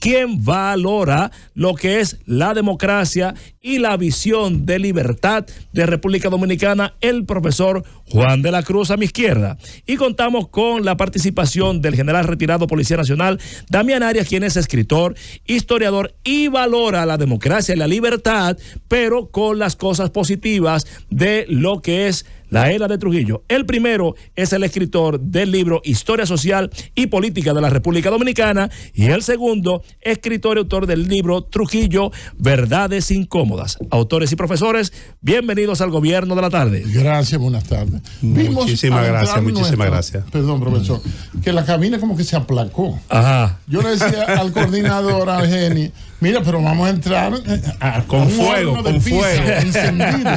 quien valora lo que es la democracia y la visión de libertad de República Dominicana, el profesor Juan de la Cruz a mi izquierda. Y contamos con la participación del general retirado Policía Nacional, Damián Arias, quien es escritor, historiador y valora la democracia y la libertad, pero con las cosas positivas de lo que es la era de Trujillo. El primero es el escritor del libro Historia Social y Política de la República Dominicana, y el segundo, escritor y autor del libro Trujillo, Verdades Incómodas. Autores y profesores, bienvenidos al Gobierno de la Tarde. Gracias, buenas tardes. Muchísimas gracias. Perdón, profesor, que la cabina como que se aplacó. Ajá. Yo le decía al coordinador, a Geni, mira, pero vamos a entrar con fuego, encendido.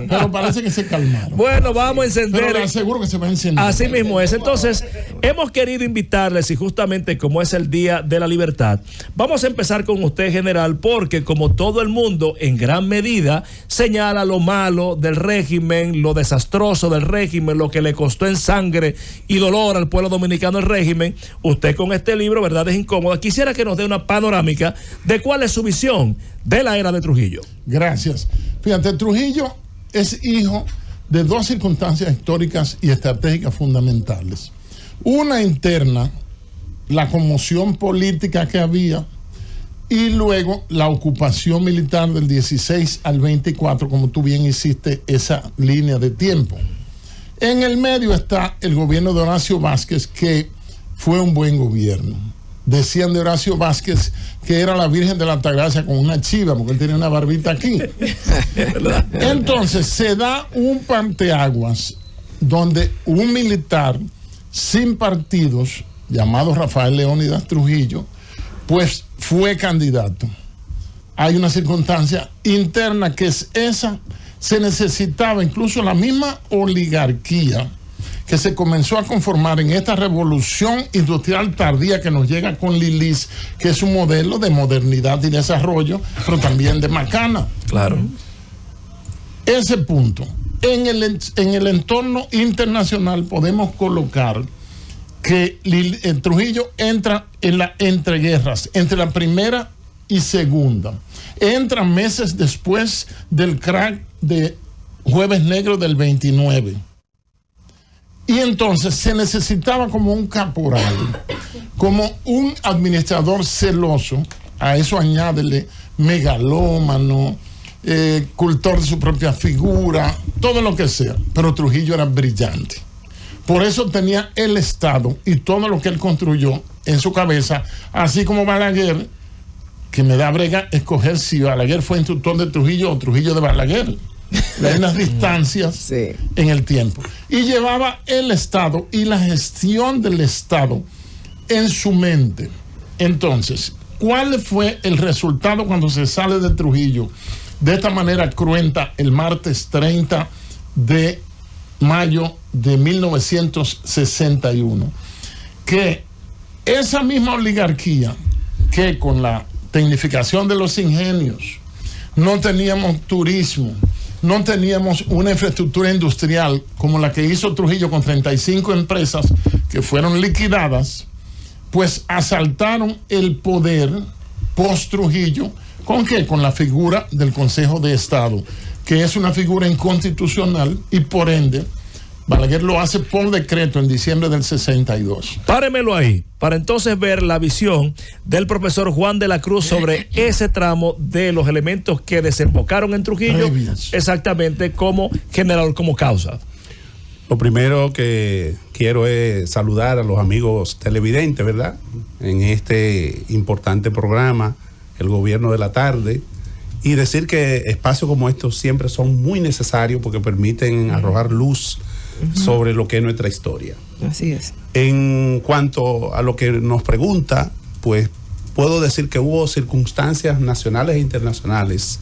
Pero parece que se calmaron. Bueno, vamos a encender. Pero le aseguro que se va a encender. Así mismo es. Entonces, hemos querido invitarles, y justamente como es el Día de la Libertad, vamos a empezar con usted, general, porque como todo el mundo en gran medida señala lo malo del régimen, lo desastroso del régimen, lo que le costó en sangre y dolor al pueblo dominicano el régimen, usted con este libro, Verdades Incómodas, quisiera que nos dé una panorámica de cuál es su visión de la era de Trujillo. Gracias. Fíjate, Trujillo es hijo de dos circunstancias históricas y estratégicas fundamentales. Una interna, la conmoción política que había, y luego la ocupación militar del 16 al 24, como tú bien hiciste esa línea de tiempo. En el medio está el gobierno de Horacio Vázquez, que fue un buen gobierno. Decían de Horacio Vázquez que era la Virgen de la Altagracia con una chiva, porque él tenía una barbita aquí. Entonces se da un parteaguas donde un militar sin partidos, llamado Rafael Leónidas Trujillo, pues fue candidato. Hay una circunstancia interna que es esa. Se necesitaba incluso la misma oligarquía que se comenzó a conformar en esta revolución industrial tardía que nos llega con Lilis, que es un modelo de modernidad y desarrollo, pero también de macana. Claro. Ese punto. En el entorno internacional podemos colocar que Trujillo entra en la entreguerras, entre la primera y segunda. Entra meses después del crack de Jueves Negro del 29. Y entonces se necesitaba como un caporal, como un administrador celoso, a eso añádele megalómano, cultor de su propia figura, todo lo que sea. Pero Trujillo era brillante. Por eso tenía el Estado y todo lo que él construyó en su cabeza, así como Balaguer, que me da brega escoger si Balaguer fue instructor de Trujillo o Trujillo de Balaguer. Hay unas distancias sí en el tiempo. Y llevaba el Estado y la gestión del Estado en su mente. Entonces, ¿cuál fue el resultado cuando se sale de Trujillo de esta manera cruenta el martes 30 de mayo de 1961? Que esa misma oligarquía, que con la tecnificación de los ingenios no teníamos turismo, no teníamos una infraestructura industrial como la que hizo Trujillo con 35 empresas que fueron liquidadas, pues asaltaron el poder post-Trujillo. ¿Con qué? Con la figura del Consejo de Estado, que es una figura inconstitucional y por ende Balaguer lo hace por decreto en diciembre del 62. Páremelo ahí, para entonces ver la visión del profesor Juan de la Cruz sobre ese tramo de los elementos que desembocaron en Trujillo, exactamente como generador, como causa. Lo primero que quiero es saludar a los amigos televidentes, ¿verdad? En este importante programa, el Gobierno de la Tarde, y decir que espacios como estos siempre son muy necesarios porque permiten arrojar luz sobre lo que es nuestra historia. Así es. En cuanto a lo que nos pregunta, pues puedo decir que hubo circunstancias nacionales e internacionales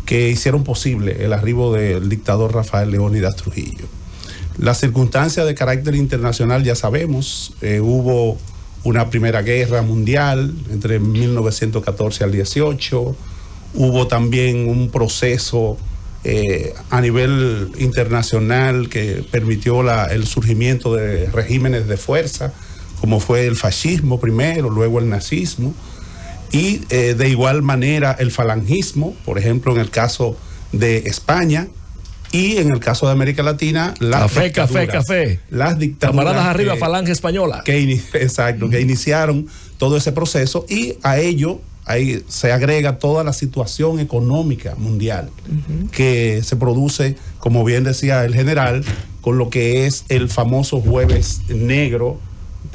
que hicieron posible el arribo del dictador Rafael Leónidas Trujillo. Las circunstancias de carácter internacional ya sabemos, hubo una Primera Guerra Mundial entre 1914 al 18, hubo también un proceso a nivel internacional que permitió el surgimiento de regímenes de fuerza, como fue el fascismo primero, luego el nazismo, Y de igual manera el falangismo, por ejemplo, en el caso de España, y en el caso de América Latina, las café. Las dictaduras. Camaradas arriba, falange española. Exacto, que iniciaron todo ese proceso, y a ello ahí se agrega toda la situación económica mundial que se produce, como bien decía el general, con lo que es el famoso jueves negro,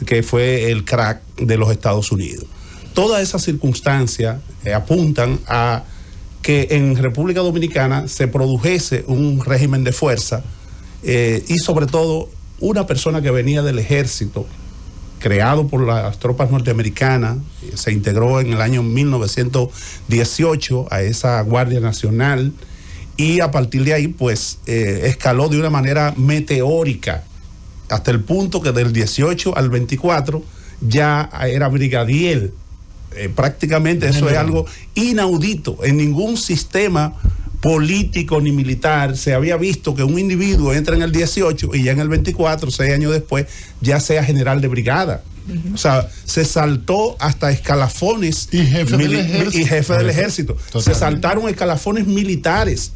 que fue el crack de los Estados Unidos. Todas esas circunstancias apuntan a que en República Dominicana se produjese un régimen de fuerza, y sobre todo una persona que venía del ejército, creado por las tropas norteamericanas, se integró en el año 1918 a esa Guardia Nacional, y a partir de ahí pues escaló de una manera meteórica, hasta el punto que del 18 al 24 ya era brigadier. Prácticamente eso es algo inaudito. En ningún sistema político ni militar se había visto que un individuo entra en el 18 y ya en el 24, 6 años después, ya sea general de brigada. O sea, se saltó hasta escalafones y jefe del ejército. Totalmente. Se saltaron escalafones militares,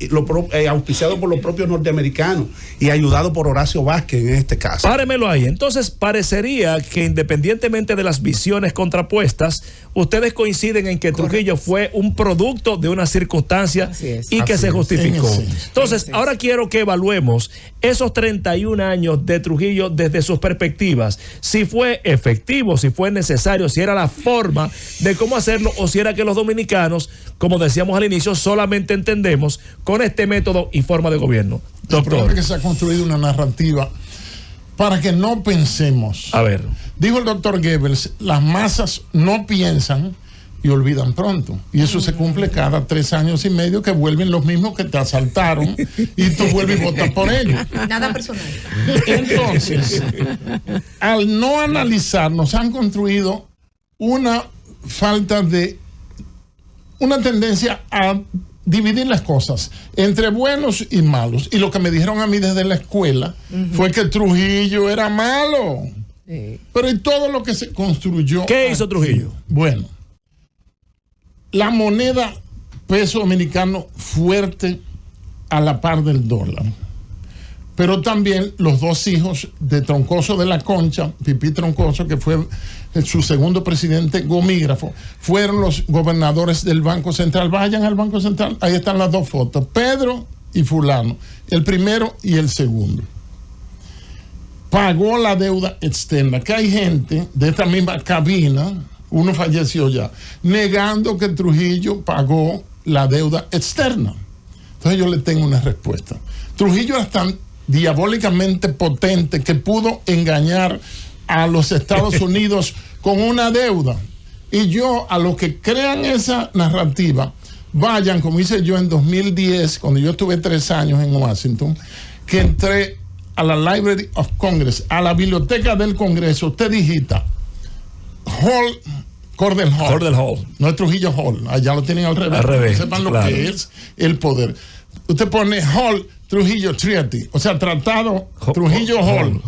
auspiciados por los propios norteamericanos y ayudados por Horacio Vázquez en este caso. Páremelo ahí. Entonces, parecería que independientemente de las visiones contrapuestas, ustedes coinciden en que Trujillo fue un producto de una circunstancia y que se justificó. Entonces, ahora quiero que evaluemos esos 31 años de Trujillo desde sus perspectivas. Si fue efectivo, si fue necesario, si era la forma de cómo hacerlo, o si era que los dominicanos, como decíamos al inicio, solamente entendemos con este método y forma de gobierno. El problema es que se ha construido una narrativa para que no pensemos. A ver. Dijo el doctor Goebbels, las masas no piensan y olvidan pronto. Y eso se cumple cada 3 años y medio, que vuelven los mismos que te asaltaron y tú vuelves y votas por ellos. Nada personal. Entonces, al no analizar, nos han construido una falta de, una tendencia a dividir las cosas entre buenos y malos. Y lo que me dijeron a mí desde la escuela fue que Trujillo era malo. Pero y todo lo que se construyó. ¿Qué hizo Trujillo? Bueno, la moneda peso dominicano fuerte a la par del dólar. Pero también los 2 hijos de Troncoso de la Concha, Pipí Troncoso, que fue su segundo presidente gomígrafo, fueron los gobernadores del Banco Central. Vayan al Banco Central, ahí están las 2 fotos, Pedro y fulano, el primero y el segundo. Pagó la deuda externa, que hay gente de esta misma cabina, uno falleció ya, negando que Trujillo pagó la deuda externa. Entonces yo le tengo una respuesta. Trujillo es tan diabólicamente potente que pudo engañar a los Estados Unidos con una deuda. Y yo, a los que crean esa narrativa, vayan, como hice yo en 2010, cuando yo estuve 3 años en Washington, que entré a la Library of Congress, a la Biblioteca del Congreso. Usted digita Cordell Hall. No es Trujillo Hall, allá lo tienen al revés. Al revés, sepan lo claro. que es el poder. Usted pone Hall Trujillo Treaty, o sea, tratado Trujillo Hall.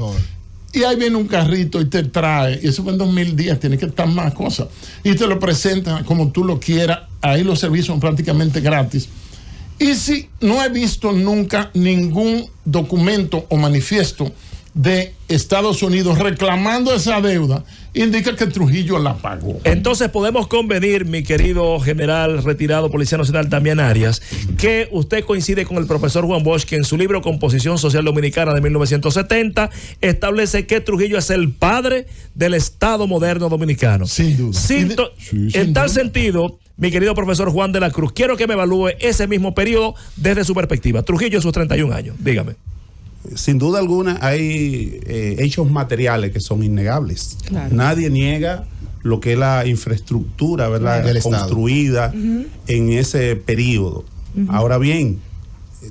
Y ahí viene un carrito y te trae, y eso fue en 2010, tiene que estar más cosas. Y te lo presentan como tú lo quieras, ahí los servicios son prácticamente gratis. Y si no he visto nunca ningún documento o manifiesto de Estados Unidos reclamando esa deuda, indica que Trujillo la pagó. Entonces podemos convenir, mi querido general retirado Policía Nacional Damián Arias, que usted coincide con el profesor Juan Bosch, que en su libro Composición Social Dominicana de 1970 establece que Trujillo es el padre del Estado moderno dominicano. Sin duda. En tal sentido, mi querido profesor Juan de la Cruz, quiero que me evalúe ese mismo periodo desde su perspectiva. Trujillo en sus 31 años, dígame. Sin duda alguna hay hechos materiales que son innegables. Claro. Nadie niega lo que es la infraestructura, ¿verdad?, construida en ese periodo. Ahora bien,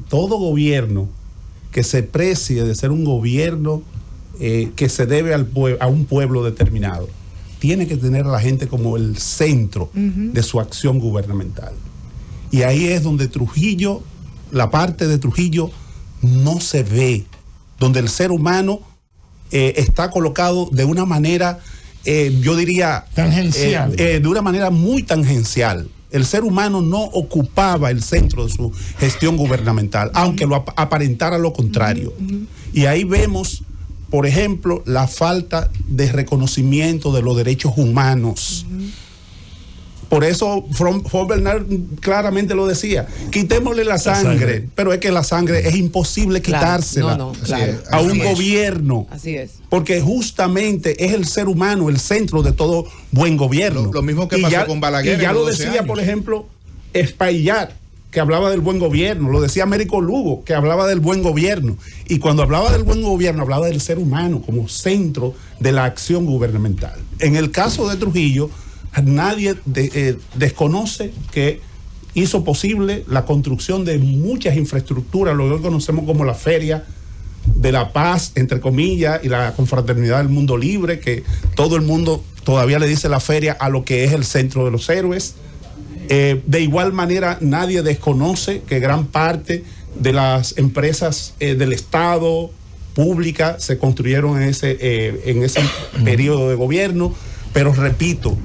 todo gobierno que se precie de ser un gobierno que se debe a un pueblo determinado, tiene que tener a la gente como el centro de su acción gubernamental. Y ahí es donde Trujillo, la parte de Trujillo, no se ve, donde el ser humano está colocado de una manera yo diría, tangencial. De una manera muy tangencial. El ser humano no ocupaba el centro de su gestión gubernamental, aunque lo aparentara lo contrario. Y ahí vemos, por ejemplo, la falta de reconocimiento de los derechos humanos. Por eso Bernard claramente lo decía, quitémosle la sangre, pero es que la sangre es imposible quitársela a un gobierno. Así es. Porque justamente es el ser humano el centro de todo buen gobierno. Lo mismo que pasó con Balaguer. Y ya lo decía, por ejemplo, Espaillat, que hablaba del buen gobierno, lo decía Américo Lugo, que hablaba del buen gobierno. Y cuando hablaba del buen gobierno, hablaba del ser humano como centro de la acción gubernamental. En el caso de Trujillo, nadie desconoce que hizo posible la construcción de muchas infraestructuras, lo que hoy conocemos como la Feria de la Paz, entre comillas, y la Confraternidad del Mundo Libre, que todo el mundo todavía le dice la feria a lo que es el centro de los héroes. De igual manera, nadie desconoce que gran parte de las empresas del Estado públicas se construyeron en ese periodo de gobierno, pero repito,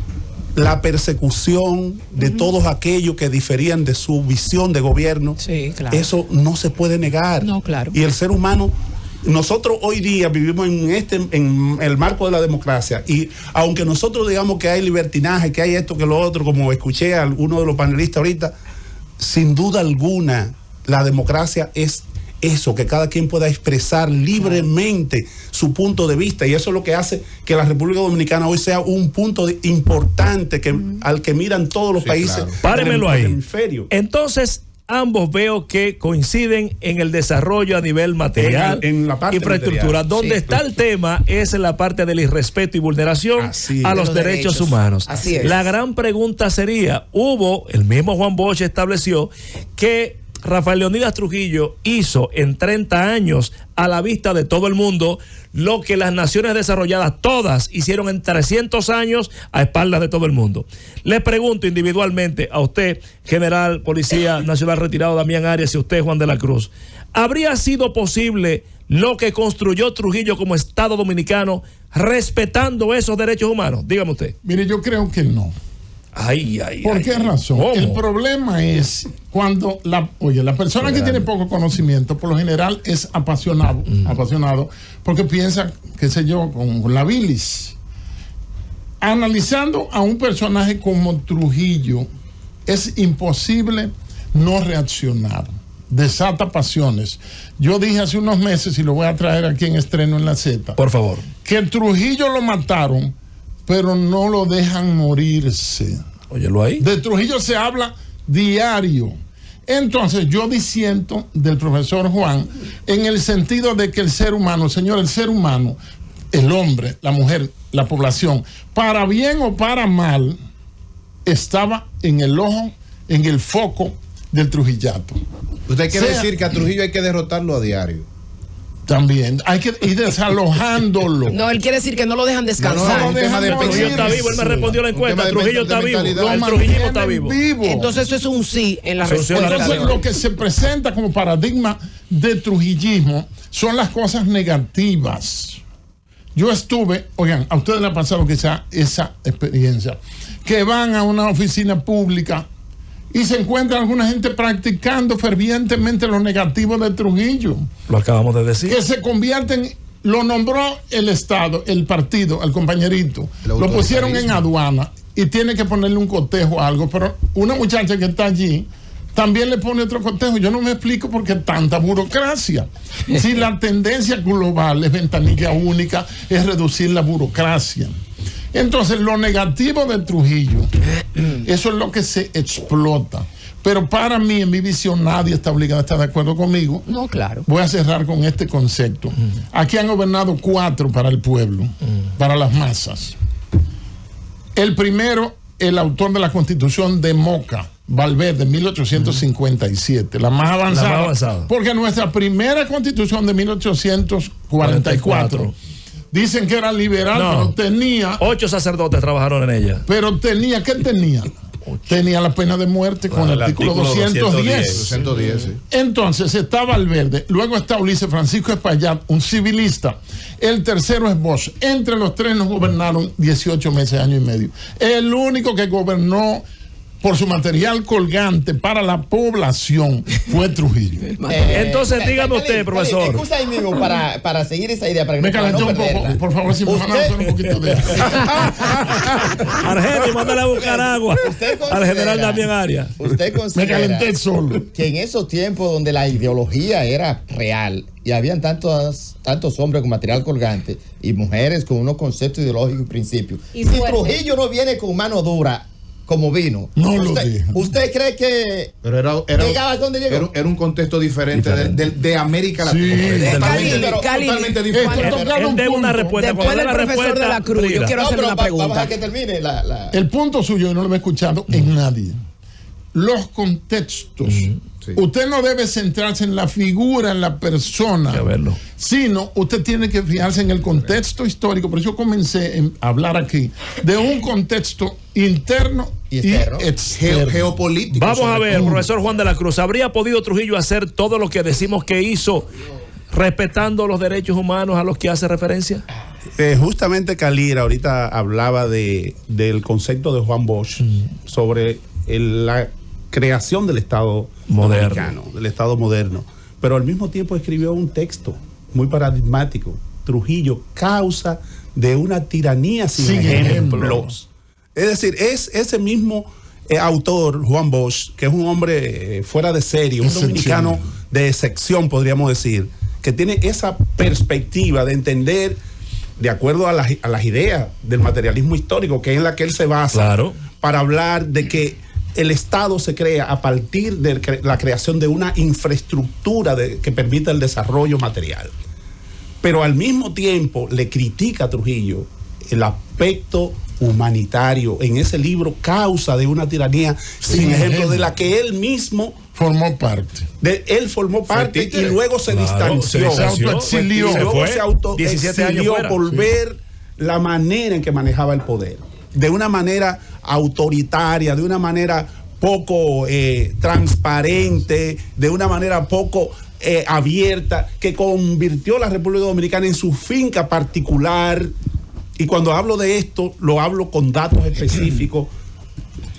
la persecución de todos aquellos que diferían de su visión de gobierno, eso no se puede negar. No, claro. Y el ser humano, nosotros hoy día vivimos en el marco de la democracia, y aunque nosotros digamos que hay libertinaje, que hay esto, que lo otro, como escuché a uno de los panelistas ahorita, sin duda alguna la democracia es eso, que cada quien pueda expresar libremente su punto de vista, y eso es lo que hace que la República Dominicana hoy sea un punto importante al que miran todos los países. Claro. Párenmelo ahí. Hemisferio. Entonces, ambos veo que coinciden en el desarrollo a nivel material, en la parte infraestructura. material. Donde está el tema es en la parte del irrespeto y vulneración a los derechos humanos. Así es. La gran pregunta sería, el mismo Juan Bosch estableció que Rafael Leónidas Trujillo hizo en 30 años a la vista de todo el mundo lo que las naciones desarrolladas todas hicieron en 300 años a espaldas de todo el mundo. Le pregunto individualmente a usted, general Policía Nacional retirado Damián Arias, y a usted, Juan de la Cruz, ¿habría sido posible lo que construyó Trujillo como Estado Dominicano respetando esos derechos humanos? Dígame usted. Mire, yo creo que no. ¿Por qué razón? ¿Cómo? El problema es cuando la persona que tiene poco conocimiento, por lo general es apasionado porque piensa, qué sé yo, con la bilis. Analizando a un personaje como Trujillo, es imposible no reaccionar. Desata pasiones. Yo dije hace unos meses, y lo voy a traer aquí en Estreno en la Z, por favor, que Trujillo lo mataron, pero no lo dejan morirse. Óyelo ahí. De Trujillo se habla diario. Entonces yo disiento del profesor Juan en el sentido de que el ser humano, señor, el ser humano, el hombre, la mujer, la población, para bien o para mal, estaba en el ojo, en el foco del trujillato. Usted quiere decir que a Trujillo hay que derrotarlo a diario. También hay que ir desalojándolo. No, él quiere decir que no lo dejan descansar. No lo dejan de Trujillo está vivo, él me respondió la encuesta. Trujillo está vivo. El trujillismo está vivo. Entonces eso es un sí en la respuesta. Entonces lo que se presenta como paradigma de trujillismo son las cosas negativas. Yo estuve, oigan, a ustedes les ha pasado quizá esa experiencia, que van a una oficina pública y se encuentra alguna gente practicando fervientemente lo negativo de Trujillo. Lo acabamos de decir. Que se convierten, lo nombró el Estado, el partido, al compañerito. Lo pusieron en aduana y tiene que ponerle un cotejo a algo. Pero una muchacha que está allí también le pone otro cotejo. Yo no me explico por qué tanta burocracia. Si la tendencia global es ventanilla única, es reducir la burocracia. Entonces, lo negativo de Trujillo, eso es lo que se explota. Pero para mí, en mi visión, nadie está obligado a estar de acuerdo conmigo. No, claro. Voy a cerrar con este concepto. Aquí han gobernado 4 para el pueblo, para las masas. El primero, el autor de la Constitución de Moca, Valverde, 1857, la más avanzada. Porque nuestra primera Constitución de 1844... Dicen que era liberal, pero tenía... 8 sacerdotes trabajaron en ella. Pero tenía, ¿qué tenía? tenía la pena de muerte con el artículo 210. 210, sí. Entonces está Valverde, luego está Ulises Francisco Espaillat, un civilista. El tercero es Bosch. Entre los tres nos gobernaron 18 meses, año y medio. El único que gobernó por su material colgante para la población fue Trujillo. Entonces, dígame usted, profesor. Excusa ahí mismo para seguir esa idea. Para que Me para calenté no un poco, perderla. por favor, si me van a hacer un poquito de... Argentino, mándale a buscar agua ¿Usted considera- al general Damián Arias. Usted Me considera calenté solo. que en esos tiempos donde la ideología era real y habían tantos hombres con material colgante y mujeres con unos conceptos ideológicos y principios, Y si fuerte. Trujillo no viene con mano dura como vino, No lo usted, dijo. ¿usted cree que Pero llegaba a donde llegó? era un contexto diferente de América Sí. Latina. Cali, Cali, Totalmente Esto diferente. toca Él un dé una punto. respuesta. Después Cuando dé del la profesor respuesta, de la Cruz, yo Frida. quiero hacerle una Vamos pregunta. a que termine la... El punto suyo, yo no lo he escuchado en nadie. Los contextos. Sí. Usted no debe centrarse en la figura, en la persona, Hay que verlo. sino usted tiene que fijarse en el contexto histórico. Por eso comencé a hablar aquí de un contexto interno Y y externo. externo. Geopolítico. Vamos a sobre ver, todo. profesor Juan de la Cruz, ¿habría podido Trujillo hacer todo lo que decimos que hizo, respetando los derechos humanos a los que hace referencia? Justamente Calira ahorita hablaba del concepto de Juan Bosch sobre la creación del Estado Moderno. dominicano, del Estado moderno, pero al mismo tiempo escribió un texto muy paradigmático. Trujillo, causa de una tiranía sin Sin ejemplos. Es decir, es ese mismo autor, Juan Bosch, que es un hombre fuera de serie, un Excepcional. dominicano de excepción, podríamos decir, que tiene esa perspectiva de entender, de acuerdo a las ideas del materialismo histórico, que es en la que él se basa, Claro. para hablar de que el Estado se crea a partir de la creación de una infraestructura que permita el desarrollo material. Pero al mismo tiempo le critica a Trujillo el aspecto humanitario en ese libro, Causa de una tiranía sin ejemplo, de la que él mismo Formó parte. él formó parte y luego se Claro, distanció, se autoexilió. y luego Se fue, se 17 años autoexilió fuera. por ver la manera en que manejaba el poder, de una manera autoritaria, de una manera poco transparente, de una manera poco abierta, que convirtió la República Dominicana en su finca particular. Y cuando hablo de esto, lo hablo con datos específicos.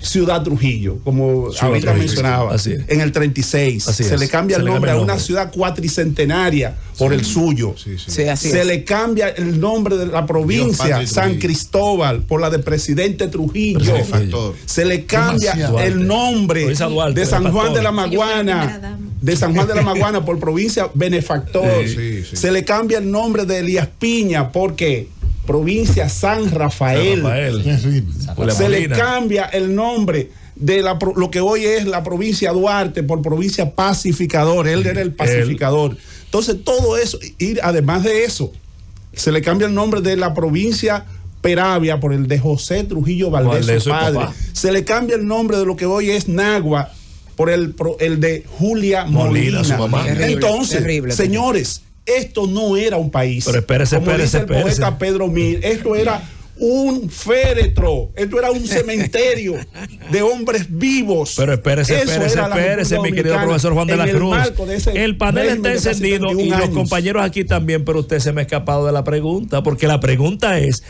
Ciudad Trujillo, como Ciudad ahorita Trujillo, mencionaba, así es. en el 36, Así se es. le cambia Se el le nombre cambia a el una nombre. ciudad cuatricentenaria por el suyo. Sí, sí. Sí, así Se es. le cambia el nombre de la provincia, Dios, Padre San Trujillo. Cristóbal, por la de Presidente Trujillo. Benefactor. Se le cambia Demasiado. el nombre Provincia Duarte, de San Juan de la Benefactor. Maguana, de San Juan de la Maguana por provincia Benefactor. Sí, sí. Se le cambia el nombre de Elías Piña porque provincia San Rafael. Rafael. Terrible. Julia Se le Molina. cambia el nombre de lo que hoy es la provincia Duarte por provincia Pacificador. Él era el pacificador. Entonces, todo eso, y además de eso, se le cambia el nombre de la provincia Peravia por el de José Trujillo Valdés, Valdés, su su padre. papá. Se le cambia el nombre de lo que hoy es Nagua por el de Julia Molina, Molina. su mamá. Terrible, Entonces, terrible. señores, esto no era un país. Pero espérese, Como espérese, dice el espérese. poeta Pedro Mir, esto era un féretro, esto era un cementerio de hombres vivos. Pero espérese, Eso espérese, era la espérese, mi República querido Dominicana profesor Juan de la en el Cruz. marco de ese El panel está régimen de casi encendido y 31 los años. compañeros aquí también, pero usted se me ha escapado de la pregunta, porque la pregunta es,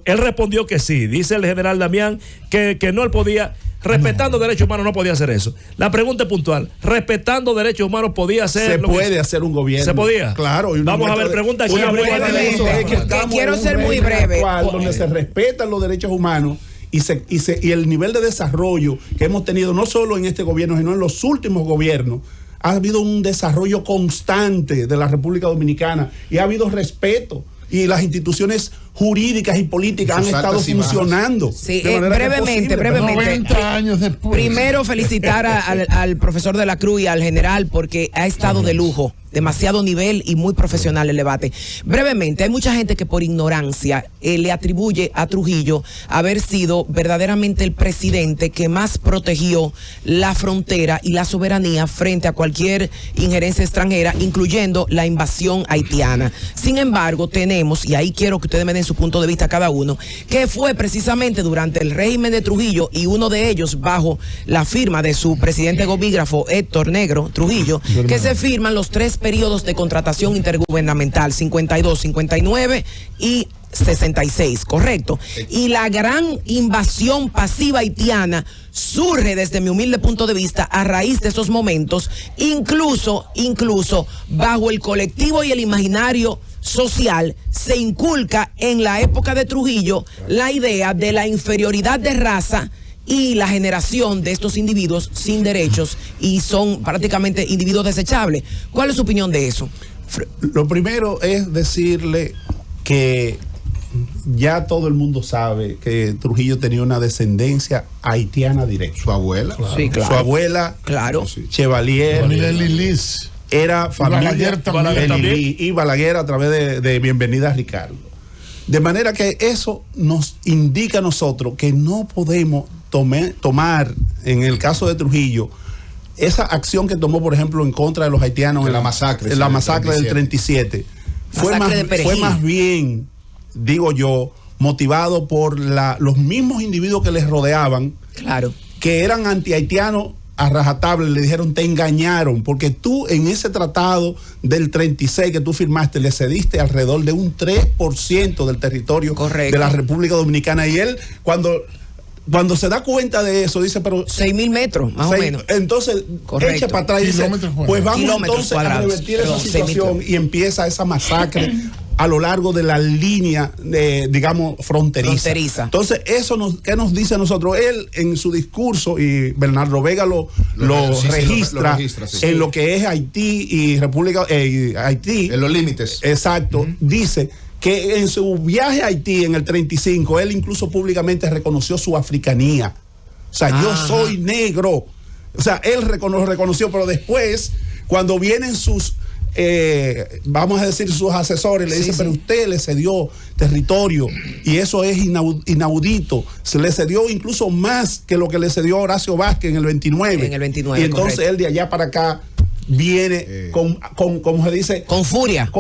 él respondió que sí, dice el general Damián que no, él podía, respetando derechos humanos no podía hacer eso. La pregunta es puntual, respetando derechos humanos podía hacer Se lo que- puede hacer un gobierno. ¿Se podía? Claro. y una Vamos a ver, muestra pregunta aquí. una Brevemente, muestra de eso es que estamos quiero en un ser muy régimen breve. actual donde se respetan los derechos humanos y el nivel de desarrollo que hemos tenido no solo en este gobierno, sino en los últimos gobiernos. Ha habido un desarrollo constante de la República Dominicana y ha habido respeto. Y las instituciones jurídicas y políticas han Sus estado altas y bajas. funcionando. Sí, de manera que es brevemente, posible. brevemente. 90 años después. Primero, felicitar al profesor de la Cruz y al general porque ha estado de lujo, demasiado nivel y muy profesional el debate. Brevemente, hay mucha gente que por ignorancia le atribuye a Trujillo haber sido verdaderamente el presidente que más protegió la frontera y la soberanía frente a cualquier injerencia extranjera, incluyendo la invasión haitiana. Sin embargo, tenemos, y ahí quiero que ustedes me den tienen su punto de vista cada uno, que fue precisamente durante el régimen de Trujillo, y uno de ellos bajo la firma de su presidente gobígrafo Héctor Negro Trujillo, que se firman los 3 periodos de contratación intergubernamental, 52, 59 y 66, correcto. Y la gran invasión pasiva haitiana surge desde mi humilde punto de vista a raíz de esos momentos, incluso bajo el colectivo y el imaginario social se inculca en la época de Trujillo la idea de la inferioridad de raza y la generación de estos individuos sin derechos y son prácticamente individuos desechables. ¿Cuál es su opinión de eso? Lo primero es decirle que ya todo el mundo sabe que Trujillo tenía una descendencia haitiana directa. Su abuela. Claro. Sí, claro. Su abuela, claro, Chevalier, Lilis. era familia Balaguer también. y Balaguer a través de Bienvenida a Ricardo. De manera que eso nos indica a nosotros que no podemos tomar, en el caso de Trujillo, esa acción que tomó, por ejemplo, en contra de los haitianos en la masacre, la masacre del 37. Fue más bien, digo yo, motivado por los mismos individuos que les rodeaban, claro, que eran anti-haitianos a rajatabla. Le dijeron: te engañaron, porque tú en ese tratado del 36 que tú firmaste le cediste alrededor de un 3% del territorio correcto, de la República Dominicana. Y él, cuando se da cuenta de eso, dice: pero 6,000 metros, más o menos. Entonces, correcto, echa para atrás y dice: pues vamos entonces a revertir esa situación, y empieza esa masacre a lo largo de la línea, digamos, fronteriza. Entonces, eso ¿qué nos dice a nosotros? Él, en su discurso, y Bernardo Vega lo registra sí. En lo que es Haití y República Haití. En los límites. Exacto. Dice que en su viaje a Haití en el 35, él incluso públicamente reconoció su africanía. O sea, yo soy negro. O sea, él reconoció, pero después, cuando vienen sus, vamos a decir, sus asesores, le dicen: pero usted le cedió territorio, y eso es inaudito. Se le cedió incluso más que lo que le cedió Horacio Vázquez en el 29. En el 29, y entonces correcto, él de allá para acá viene como se dice, con furia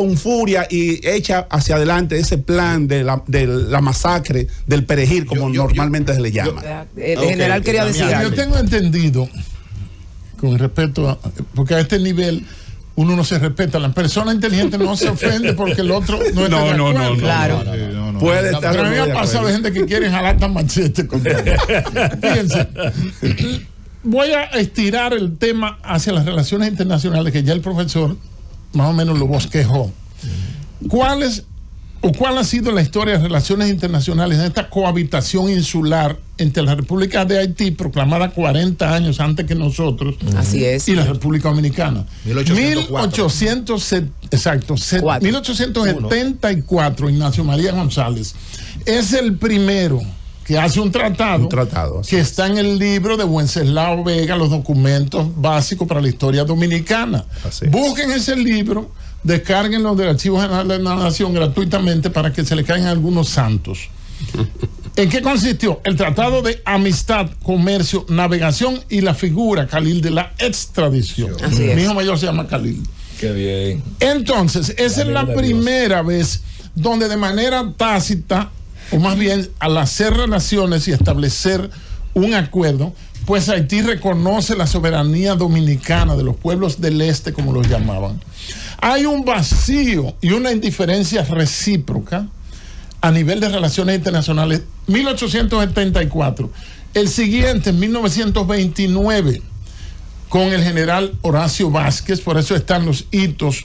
y echa hacia adelante ese plan de la masacre del Perejil, como normalmente se le llama. El general quería decir algo. Yo tengo entendido, con respeto porque a este nivel uno no se respeta, la persona inteligente no se ofende porque el otro no está de acuerdo. Claro. Puede estar. Pero a mí me ha pasado de gente que quiere jalar tan machete conmigo. Fíjense, voy a estirar el tema hacia las relaciones internacionales, que ya el profesor más o menos lo bosquejó. ¿Cuál ha sido la historia de relaciones internacionales en esta cohabitación insular entre la República de Haití, proclamada 40 años antes que nosotros, así es, y la República Dominicana? 1874, Ignacio María González es el primero que hace un tratado que está en el libro de Wenceslao Vega, los documentos básicos para la historia dominicana. Busquen ese libro, descárguenlo del Archivo General de la Nación gratuitamente para que se le caigan algunos santos. ¿En qué consistió? El Tratado de Amistad, Comercio, Navegación y la figura, Khalil, de la extradición. Mi hijo mayor se llama Khalil. Qué bien. Entonces, esa es la primera vez donde de manera tácita, o más bien al hacer relaciones y establecer un acuerdo, pues Haití reconoce la soberanía dominicana de los pueblos del este, como los llamaban. Hay un vacío y una indiferencia recíproca a nivel de relaciones internacionales. 1874, el siguiente, en 1929, con el general Horacio Vázquez, por eso están los hitos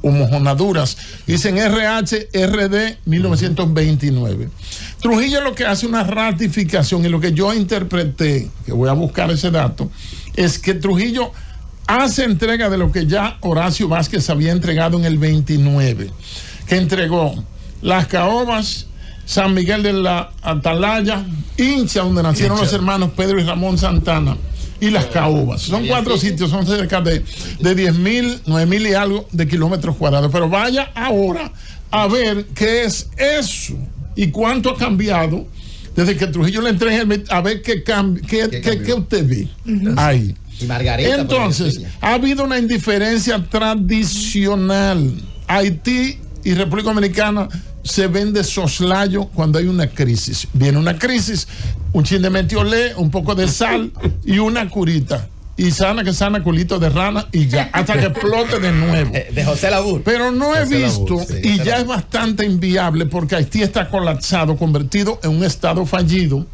o mojonaduras, dicen RD 1929. Trujillo lo que hace una ratificación, y lo que yo interpreté, que voy a buscar ese dato, es que Trujillo hace entrega de lo que ya Horacio Vázquez había entregado en el 29, que entregó Las Caobas, San Miguel de la Atalaya, Hincha, donde nacieron los hermanos Pedro y Ramón Santana, y Las Caobas. Son 4 sitios, son cerca de 10,000, 9,000 y algo de kilómetros cuadrados. Pero vaya ahora a ver qué es eso y cuánto ha cambiado desde que Trujillo le entregue, a ver qué usted ve ahí. Y Margarita. Entonces, ha habido una indiferencia tradicional. Haití y República Dominicana se ven de soslayo cuando hay una crisis. Viene una crisis, un chin de metiolé, un poco de sal y una curita. Y sana que sana, culito de rana y ya, hasta que explote de nuevo. De José Labur. Pero no he José visto, Labur, sí, y José ya Labur. es bastante inviable porque Haití está colapsado, convertido en un estado fallido,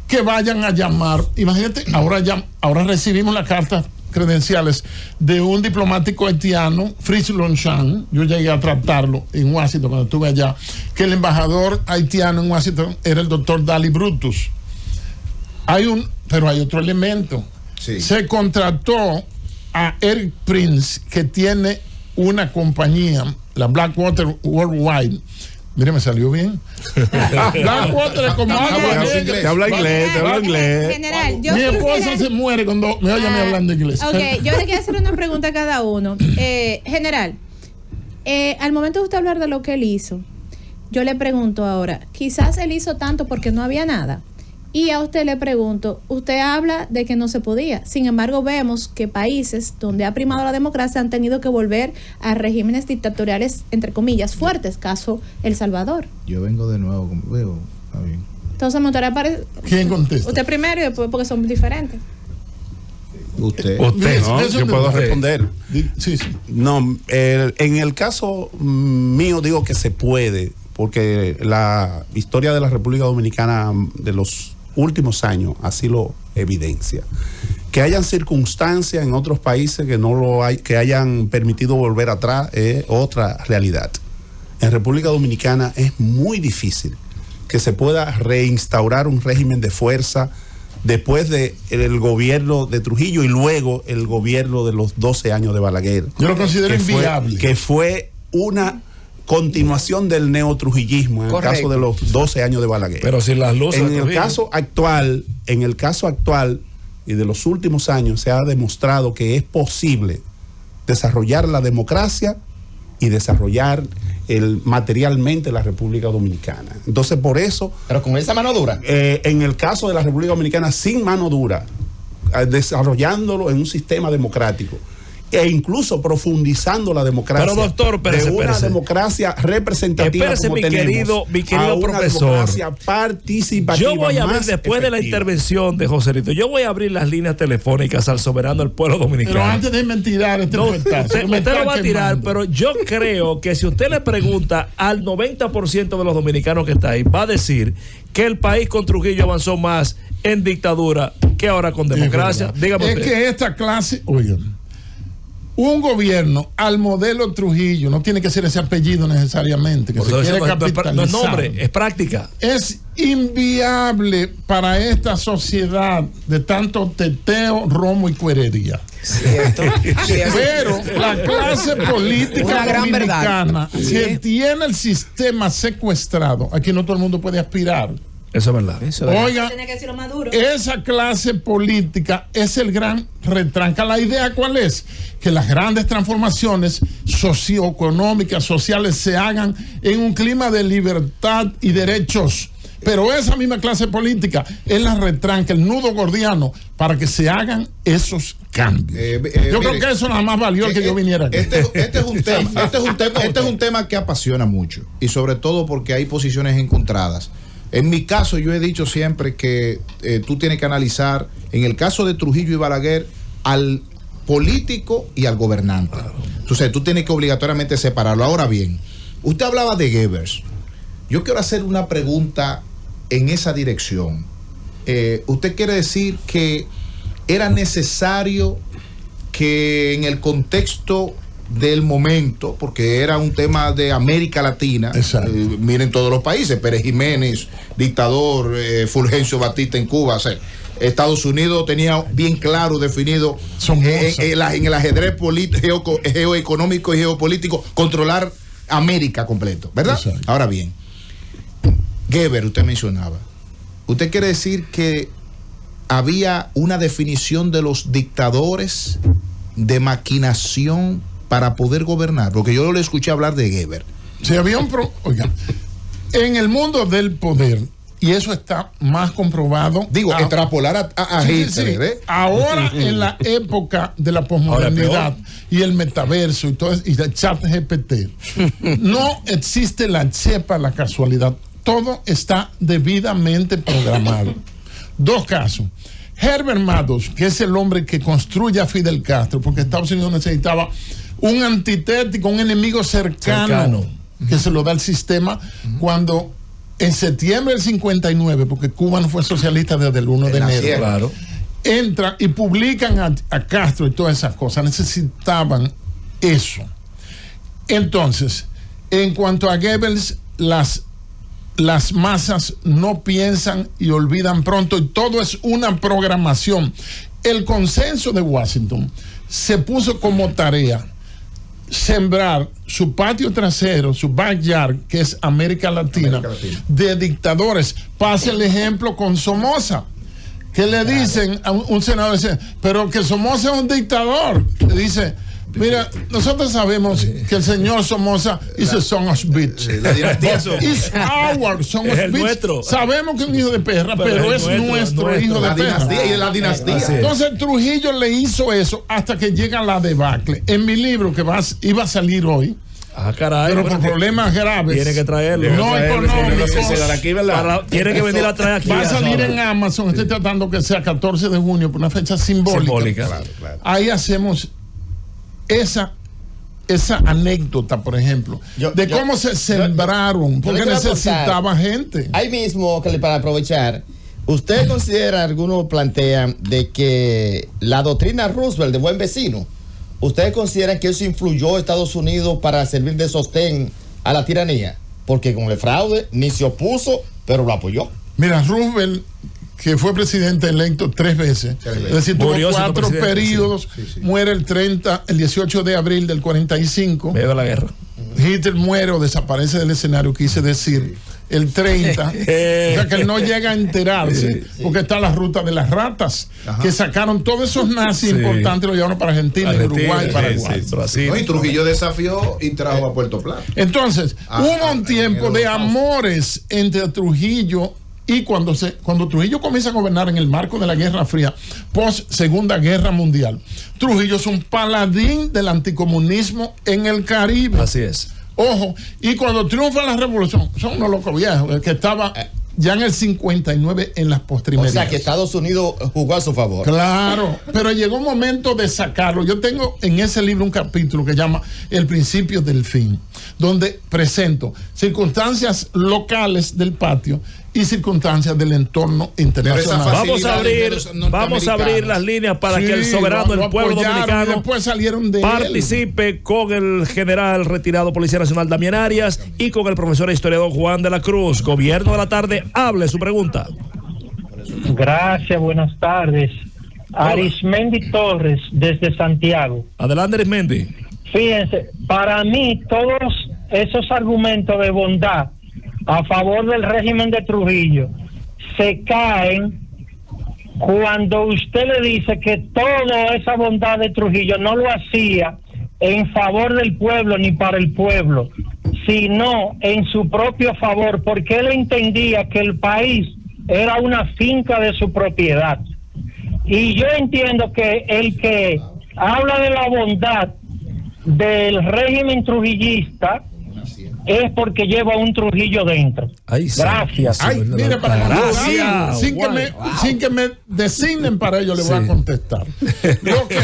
que vayan a llamar. Imagínate, ahora recibimos las cartas credenciales de un diplomático haitiano, Fritz Longchamp. Yo llegué a tratarlo en Washington cuando estuve allá, que el embajador haitiano en Washington era el doctor Dali Brutus. Pero hay otro elemento. Sí. Se contrató a Eric Prince, que tiene una compañía, la Blackwater Worldwide. Mire, me salió bien. Blackwater es como agua negra. Te habla inglés, te habla inglés. General, yo Mi esposa quisiera- se muere cuando me oye a mí hablando inglés. Ok, yo le quiero hacer una pregunta a cada uno. General, al momento de usted hablar de lo que él hizo, yo le pregunto ahora, quizás él hizo tanto porque no había nada. Y a usted le pregunto, usted habla de que no se podía. Sin embargo, vemos que países donde ha primado la democracia han tenido que volver a regímenes dictatoriales, entre comillas, fuertes. Caso El Salvador. Yo vengo de nuevo, veo, está bien. Entonces, me gustaría ¿Quién contesta? usted primero y después porque son diferentes. Usted. Usted, No, Eso yo te- puedo responder. Sí. No, en el caso mío digo que se puede, porque la historia de la República Dominicana de los últimos años así lo evidencia. Que hayan circunstancias en otros países que no lo hay, que hayan permitido volver atrás, es otra realidad. En República Dominicana es muy difícil que se pueda reinstaurar un régimen de fuerza después del gobierno de Trujillo y luego el gobierno de los 12 años de Balaguer. Yo lo considero inviable. Que fue una continuación del neotrujillismo en Correcto. el caso de los 12 años de Balaguer. Pero sin las luces. en de el Trujillo. caso actual y de los últimos años se ha demostrado que es posible desarrollar la democracia y desarrollar materialmente la República Dominicana. Entonces, por eso, Pero con esa mano dura. en el caso de la República Dominicana, sin mano dura, desarrollándolo en un sistema democrático e incluso profundizando la democracia. Pero, doctor, espérese, de una espérese. democracia representativa Espérese, como mi tenemos, querido a una profesor. democracia participativa. Yo voy a abrir, más después de la efectiva. intervención de Joselito, yo voy a abrir las líneas telefónicas al soberano del pueblo dominicano. Pero antes de mentirar este No, puestazo, usted me lo está va a tirar, quemando. pero yo creo que si usted le pregunta al 90% de los dominicanos que está ahí, va a decir que el país con Trujillo avanzó más en dictadura que ahora con democracia. Es Dígame Es usted. que esta clase, oigan, un gobierno al modelo Trujillo, no tiene que ser ese apellido necesariamente, que Por se eso quiere no es capitalizar. nombre, es práctica. Es inviable para esta sociedad de tanto teteo, romo y cuerería. Cierto. Pero la clase política Una gran verdad. dominicana que tiene el sistema secuestrado, aquí no todo el mundo puede aspirar. Eso es verdad. Oiga, Tiene que decirlo más duro. esa clase política es el gran retranca. La idea, ¿cuál es? Que las grandes transformaciones socioeconómicas, sociales, se hagan en un clima de libertad y derechos. Pero esa misma clase política es la retranca, el nudo gordiano, para que se hagan esos cambios. Yo creo que eso nada más valió el que yo viniera aquí. Este es un tema que apasiona mucho y sobre todo porque hay posiciones encontradas. En mi caso, yo he dicho siempre que tú tienes que analizar, en el caso de Trujillo y Balaguer, al político y al gobernante. Entonces, tú tienes que obligatoriamente separarlo. Ahora bien, usted hablaba de Goebbels. Yo quiero hacer una pregunta en esa dirección. ¿Usted quiere decir que era necesario que en el contexto del momento, porque era un tema de América Latina, miren todos los países, Pérez Jiménez, dictador, Fulgencio Batista en Cuba, o sea, Estados Unidos tenía bien claro definido en el ajedrez geoeconómico y geopolítico controlar América completo, ¿verdad? Exacto. Ahora bien, Goebbels, usted mencionaba, ¿usted quiere decir que había una definición de los dictadores de maquinación para poder gobernar? Porque yo le escuché hablar de Goebbels. Si había oiga, en el mundo del poder y eso está más comprobado. Digo, extrapolar a Sí, Hitler, sí. ¿eh? Ahora, en la época de la posmodernidad y el metaverso y todo eso, y el chat GPT, no existe la chepa, la casualidad. Todo está debidamente programado. Dos casos. Herbert Madoff, que es el hombre que construye a Fidel Castro, porque Estados Unidos necesitaba un antitético, un enemigo cercano. Que se lo da el sistema cuando en septiembre del 59, porque Cuba no fue socialista desde el 1 de enero, Claro. entran y publican a Castro y todas esas cosas. Necesitaban eso. Entonces, en cuanto a Goebbels, las masas no piensan y olvidan pronto, y todo es una programación. El consenso de Washington se puso como tarea sembrar su patio trasero, su backyard, que es América Latina, de dictadores. Pasa el ejemplo con Somoza, que le dicen a un senador, dice, pero que Somoza es un dictador. Le dice, mira, nosotros sabemos que el señor Somoza is a son of bitch. La dinastía Is our son of Es el bitch. nuestro. Sabemos que es un hijo de perra, pero es nuestro hijo de La perra. dinastía y de la dinastía. Así es. Entonces Trujillo le hizo eso hasta que llega la debacle. En mi libro que iba a salir hoy, Caray. pero bueno, por problemas graves, tiene que traerlo. no económicos, Tiene que venir a traer aquí. va a salir en Amazon. Estoy tratando que sea 14 de junio por una fecha simbólica. Claro. Ahí hacemos esa anécdota, por ejemplo, de cómo se sembraron, porque quiero necesitaba gente. Ahí mismo, para aprovechar, ¿usted considera, algunos plantean, de que la doctrina Roosevelt de buen vecino, ¿ustedes consideran que eso influyó a Estados Unidos para servir de sostén a la tiranía? Porque con el fraude ni se opuso, pero lo apoyó. Mira, Roosevelt, que fue presidente electo 3 veces, es decir, tuvo Murió siendo 4 presidente, periodos, muere el 18 de abril del 45, Medio de la guerra. Hitler muere o desaparece del escenario, quise decir, el 30, o sea que él no llega a enterarse, porque está la ruta de las ratas, que sacaron todos esos nazis importantes y lo llevaron para Argentina, Uruguay, Paraguay. Brasil. No, y Trujillo desafió y trajo a Puerto Plata. Entonces, hubo un tiempo de amores entre Trujillo y cuando Trujillo comienza a gobernar en el marco de la Guerra Fría, post Segunda Guerra Mundial, Trujillo es un paladín del anticomunismo en el Caribe. Así es. Ojo, y cuando triunfa la revolución, son unos locos viejos, el que estaba ya en el 59 en las O postrimerías. sea, que Estados Unidos jugó a su favor. Claro, pero llegó un momento de sacarlo. Yo tengo en ese libro un capítulo que llama El principio del fin, donde presento circunstancias locales del patio y circunstancias del entorno internacional. Vamos a abrir las líneas para que el soberano del pueblo dominicano después salieron de participe con el general retirado Policía Nacional Damián Arias y con el profesor e historiador Juan de la Cruz. Gobierno de la tarde, hable su pregunta. Gracias, buenas tardes. Arismendi Torres, desde Santiago. Adelante, Arismendi. Fíjense, para mí todos esos argumentos de bondad a favor del régimen de Trujillo se caen cuando usted le dice que toda esa bondad de Trujillo no lo hacía en favor del pueblo ni para el pueblo, sino en su propio favor, porque él entendía que el país era una finca de su propiedad. Y yo entiendo que el que habla de la bondad del régimen trujillista es porque lleva un Trujillo dentro. Gracias. Mire, Gracias. Sin que me designen para ello, le voy a contestar. Lo que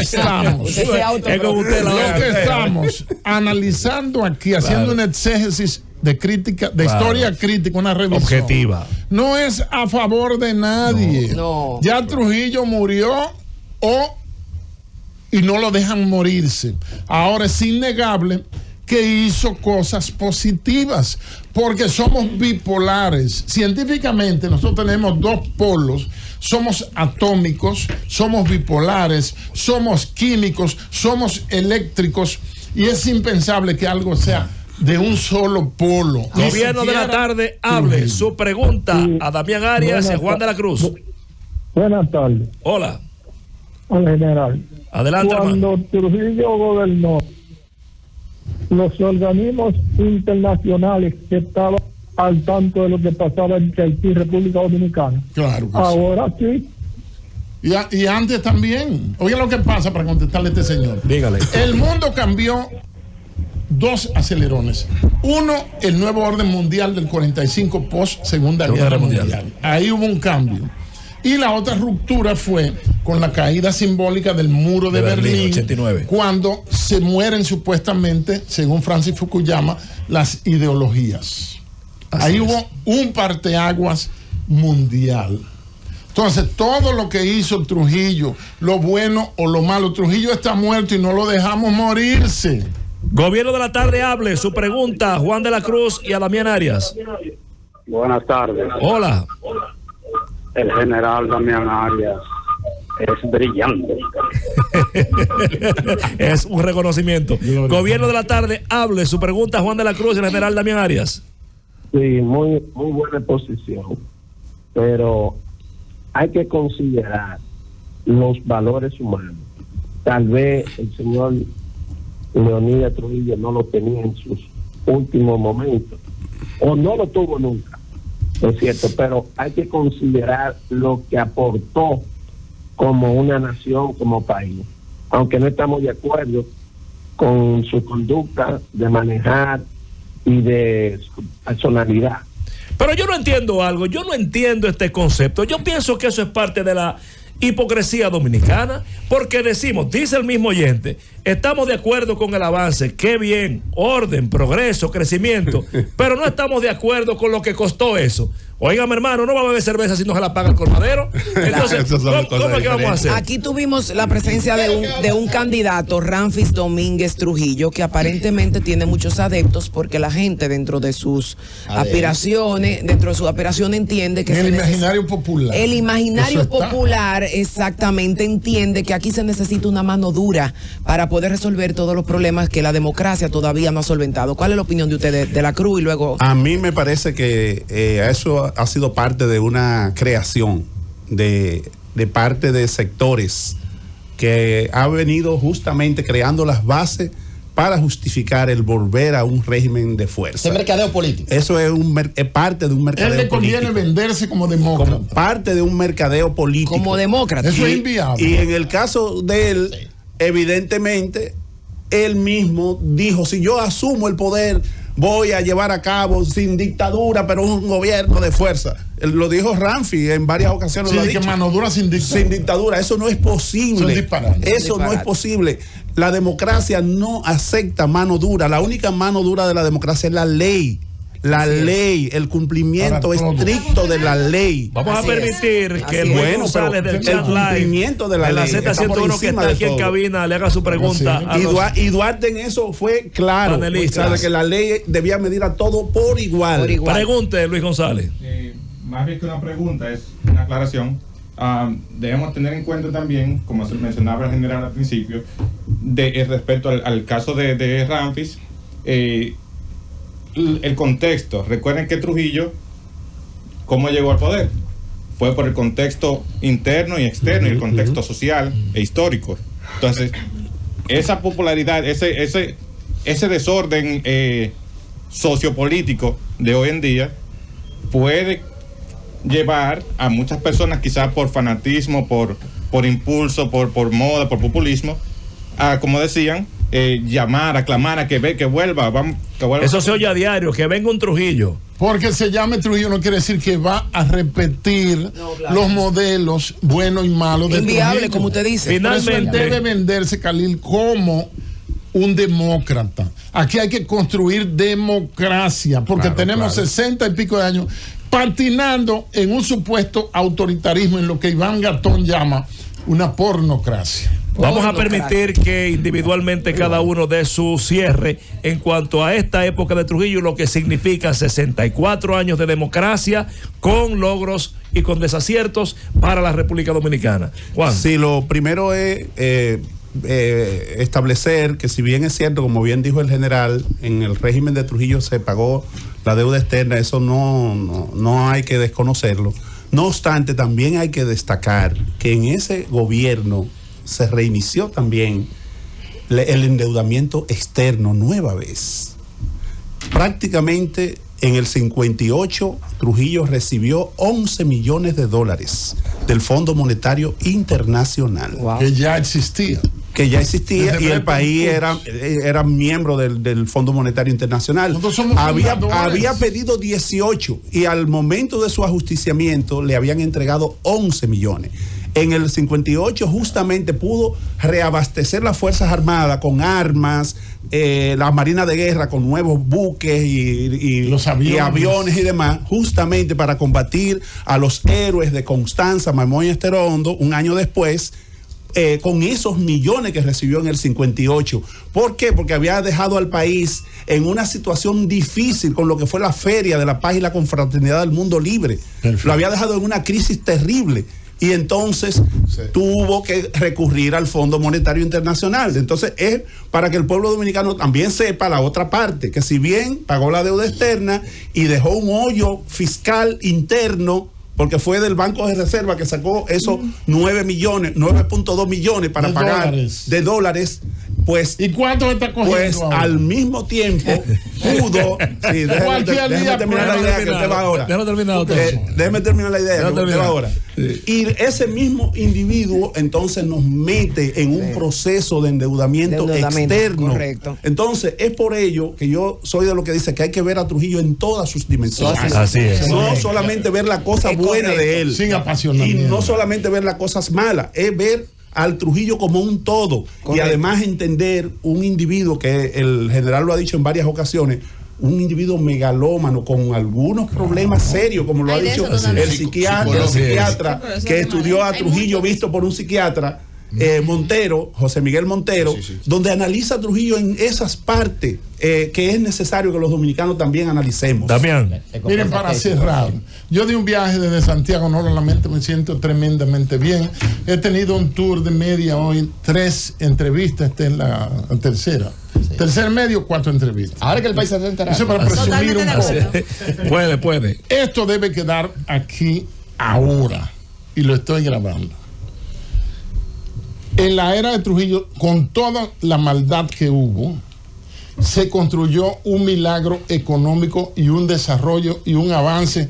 estamos analizando aquí, haciendo un exégesis de crítica, de historia crítica, una revisión objetiva, no es a favor de nadie. Ya Trujillo murió y no lo dejan morirse. Ahora es innegable que hizo cosas positivas, porque somos bipolares. Científicamente nosotros tenemos 2 polos, somos atómicos, somos bipolares, somos químicos, somos eléctricos, y es impensable que algo sea de un solo polo. Gobierno de la tarde, hable su pregunta a Damián Arias y a Juan de la Cruz. Buenas tardes. Hola. Hola, general. Adelante, Cuando Trujillo gobernó, los organismos internacionales que estaban al tanto de lo que pasaba en Haití y República Dominicana. Claro que sí. Ahora sí. Y antes también. Oiga lo que pasa para contestarle a este señor. Dígale. El mundo cambió dos acelerones. Uno, el nuevo orden mundial del 45 post Segunda Guerra Mundial. Ahí hubo un cambio. Y la otra ruptura fue con la caída simbólica del muro de Berlín, 89. cuando se mueren supuestamente, según Francis Fukuyama, las ideologías. Ahí hubo un parteaguas mundial. Entonces, todo lo que hizo Trujillo, lo bueno o lo malo, Trujillo está muerto y no lo dejamos morirse. Gobierno de la tarde, hable su pregunta, Juan de la Cruz y a Damián Arias. Buenas tardes. Hola. El general Damián Arias es brillante. Es un reconocimiento. Gobierno de la tarde, hable su pregunta, Juan de la Cruz y el general Damián Arias. Sí, muy buena posición. Pero hay que considerar los valores humanos. Tal vez el señor Leonidas Trujillo no lo tenía en sus últimos momentos, o no lo tuvo nunca, es cierto, pero hay que considerar lo que aportó como una nación, como país, aunque no estamos de acuerdo con su conducta de manejar y de su personalidad. Pero yo no entiendo algo, yo no entiendo este concepto. Yo pienso que eso es parte de la hipocresía dominicana, porque decimos, dice el mismo oyente, estamos de acuerdo con el avance, qué bien, orden, progreso, crecimiento, pero no estamos de acuerdo con lo que costó eso. Oigan, hermano, no va a beber cerveza si no se la paga el colmadero. Entonces, ¿cómo es que vamos a hacer? Aquí tuvimos la presencia de un candidato, Ramfis Domínguez Trujillo, que aparentemente tiene muchos adeptos porque la gente dentro de sus aspiraciones, entiende que el imaginario popular. El imaginario popular exactamente entiende que aquí se necesita una mano dura para poder resolver todos los problemas que la democracia todavía no ha solventado. ¿Cuál es la opinión de usted de la Cruz y luego? A mí me parece que eso ha sido parte de una creación de parte de sectores que ha venido justamente creando las bases para justificar el volver a un régimen de fuerza. Ese mercadeo político. Eso es parte de un mercadeo político. Él le conviene venderse como demócrata. Como parte de un mercadeo político. Como demócrata. Eso es inviable. Y en el caso de él, evidentemente, él mismo dijo, si yo asumo el poder, voy a llevar a cabo sin dictadura, pero un gobierno de fuerza. Él lo dijo Ramfi en varias ocasiones. Sí, lo ha que dicho. mano dura sin dictadura. Sin dictadura, eso no es posible. Eso no es posible. La democracia no acepta mano dura. La única mano dura de la democracia es la ley. La ley, el cumplimiento estricto de la ley. Vamos a permitir que Luis González del chat cumplimiento de la ley, ley, la Z101 que está aquí en cabina, le haga su pregunta. Y Duarte en eso fue claro, de que la ley debía medir a todo por igual. Pregunte, Luis González. Más bien que una pregunta, es una aclaración. Debemos tener en cuenta también, como se mencionaba el general al principio, respecto al caso de Ramfis, el contexto. Recuerden que Trujillo, ¿cómo llegó al poder? Fue por el contexto interno y externo, y el contexto social e histórico. Entonces, esa popularidad, ese desorden sociopolítico de hoy en día puede llevar a muchas personas, quizás por fanatismo, por impulso, por moda, por populismo, a, como decían, llamar, aclamar a que vuelva, que vuelva. Eso se oye a diario, que venga un Trujillo. Porque se llame Trujillo no quiere decir que va a repetir los modelos buenos y malos de inviable, Trujillo. Como usted dice. Finalmente debe venderse, Khalil, como un demócrata. Aquí hay que construir democracia, porque tenemos 60 y pico de años patinando en un supuesto autoritarismo, en lo que Iván Gatón llama una pornocracia. Vamos a permitir que individualmente cada uno dé su cierre en cuanto a esta época de Trujillo, lo que significa 64 años de democracia con logros y con desaciertos para la República Dominicana. Juan. Sí, lo primero es establecer que, si bien es cierto, como bien dijo el general, en el régimen de Trujillo se pagó la deuda externa, eso no hay que desconocerlo. No obstante, también hay que destacar que en ese gobierno se reinició también el endeudamiento externo nueva vez. Prácticamente En el 58, Trujillo recibió $11 millones del Fondo Monetario Internacional. Wow. Que ya existía. Y el país era miembro del Fondo Monetario Internacional. Había pedido 18 y al momento de su ajusticiamiento le habían entregado 11 millones. En el 58 justamente pudo reabastecer las Fuerzas Armadas con armas, la Marina de Guerra con nuevos buques y aviones y demás, justamente para combatir a los héroes de Constanza, Marmón y Esterondo un año después. Con esos millones que recibió en el 58. ¿Por qué? Porque había dejado al país en una situación difícil con lo que fue la Feria de la Paz y la Confraternidad del Mundo Libre. Perfecto. Lo había dejado en una crisis terrible. Y entonces tuvo que recurrir al Fondo Monetario Internacional. Entonces es para que el pueblo dominicano también sepa la otra parte, que si bien pagó la deuda externa y dejó un hoyo fiscal interno, porque fue del Banco de Reserva que sacó esos 9.2 millones para pagar de dólares. Pues, ¿y cuánto está cogiendo? Pues ahora? Al mismo tiempo pudo. Sí, déjeme terminar la idea que usted va ahora. Déjeme terminar la idea que usted va ahora. Sí. Y ese mismo individuo entonces nos mete en un proceso de endeudamiento externo. Correcto. Entonces es por ello que yo soy de lo que dice que hay que ver a Trujillo en todas sus dimensiones. Así es. No solamente ver la cosa buena de él. Sin apasionamiento. Y no solamente ver las cosas malas, es ver al Trujillo como un todo. Correcto. Y además entender un individuo que el general lo ha dicho en varias ocasiones, un individuo megalómano con algunos problemas serios, como lo ha dicho el psiquiatra que estudió a Trujillo, visto por un psiquiatra, Montero, José Miguel Montero, donde analiza a Trujillo en esas partes que es necesario que los dominicanos también analicemos. Damián. Miren, para cerrar, yo di un viaje desde Santiago, no solamente me siento tremendamente bien. He tenido un tour de media hoy, 3 entrevistas, esta es la tercera. Tercer medio, 4 entrevistas. Ahora que el país se enterado. Eso para presumir un poco. Puede. Esto debe quedar aquí ahora. Y lo estoy grabando. En la era de Trujillo, con toda la maldad que hubo, se construyó un milagro económico y un desarrollo y un avance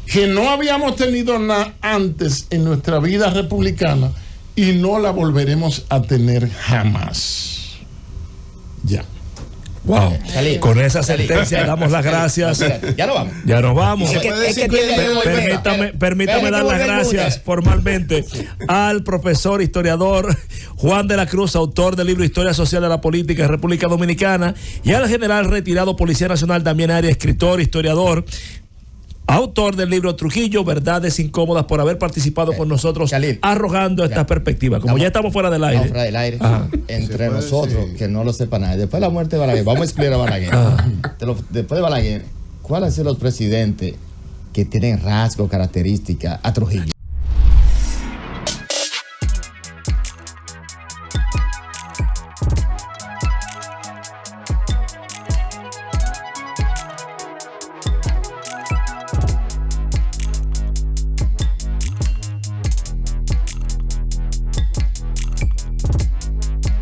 que no habíamos tenido nada antes en nuestra vida republicana y no la volveremos a tener jamás. Ya. Wow. Con esa sentencia damos las gracias. Ya nos vamos. Ya nos vamos. Permítame dar las gracias formalmente al profesor historiador Juan de la Cruz, autor del libro Historia Social de la Política en República Dominicana, y al general retirado Policía Nacional Damián Arias, escritor, historiador, autor del libro Trujillo, Verdades Incómodas, por haber participado con nosotros arrojando esta perspectiva. Como ya estamos fuera del aire. Fuera del aire. Entre nosotros, que no lo sepa nadie. Después de la muerte de Balaguer, vamos a explicar a Balaguer. Después de Balaguer, ¿cuáles han sido los presidentes que tienen rasgos, características a Trujillo?